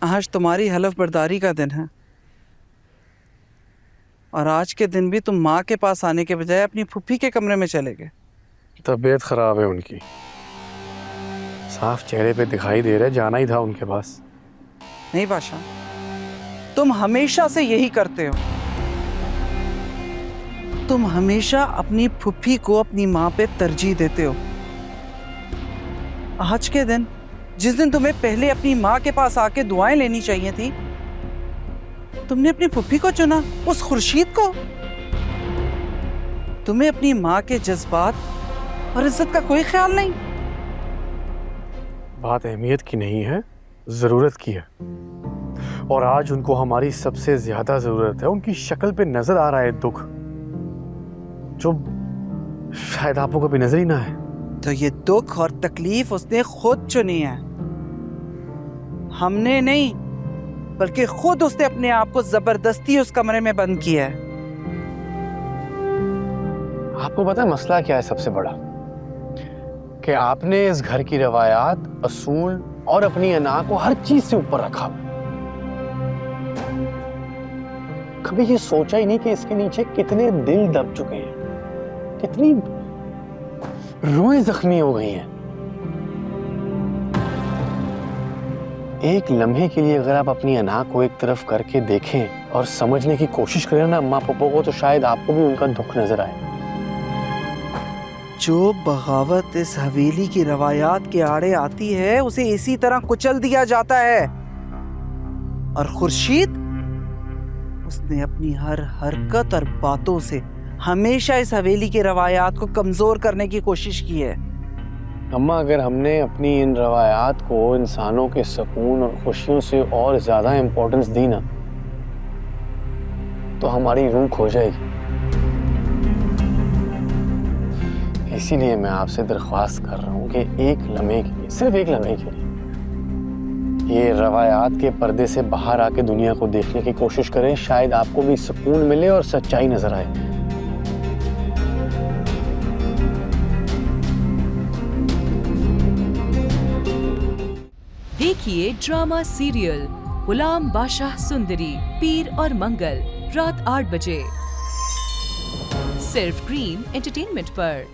आज तुम्हारी हलफ बर्दारी का दिन है और आज के दिन भी तुम माँ के पास आने के बजाय अपनी फूफी के कमरे में चले गए। तबीयत खराब है उनकी, साफ चेहरे पे दिखाई दे रहा है, जाना ही था उनके पास। नहीं बादशाह, तुम हमेशा से यही करते हो। तुम हमेशा अपनी फूफी को अपनी माँ पे तरजीह देते हो। आज के दिन, जिस दिन तुम्हें पहले अपनी माँ के पास आके दुआएं लेनी चाहिए थी, तुमने अपनी फूफी को चुना, उस खुर्शीद को। तुम्हें अपनी माँ के जज्बात और इज्जत का कोई ख्याल नहीं। बात अहमियत की नहीं है, जरूरत की है। और आज उनको हमारी सबसे ज्यादा जरूरत है। उनकी शक्ल पे नजर आ रहा है दुख, जो शायद आपको कभी नजर ही ना है। तो ये दुख और तकलीफ उसने खुद चुनी है, हमने नहीं, बल्कि खुद उसने अपने आप को जबरदस्ती उस कमरे में बंद किया है। आपको पता है मसला क्या है सबसे बड़ा? कि आपने इस घर की रवायात, असूल और अपनी अना को हर चीज से ऊपर रखा। कभी ये सोचा ही नहीं कि इसके नीचे कितने दिल दब चुके हैं, कितनी रूहें जख्मी हो गई हैं। एक लम्हे के लिए अगर आप अपनी अना को एक तरफ करके देखें और समझने की कोशिश करें ना अम्मा पापा को, तो शायद आपको भी उनका दुख नजर आए। जो बगावत इस हवेली की रवायात के आड़े आती है, उसे इसी तरह कुचल दिया जाता है। और खुर्शीद, उसने अपनी हर हरकत और बातों से हमेशा इस हवेली की रवायात को कमजोर करने की कोशिश की है। अम्मा, अगर हमने अपनी इन रवायात को इंसानों के सुकून और खुशियों से और ज्यादा इंपॉर्टेंस दी ना, तो हमारी रूह खो जाएगी। इसीलिए मैं आपसे दरख्वास्त कर रहा हूँ कि एक लम्हे के लिए, सिर्फ एक लम्हे के लिए, ये रवायात के पर्दे से बाहर आके दुनिया को देखने की कोशिश करें। शायद आपको भी सुकून मिले और सच्चाई नजर आए। देखिए ड्रामा सीरियल गुलाम बादशाह सुंदरी पीर और मंगल रात 8 बजे सिर्फ ग्रीन एंटरटेनमेंट पर।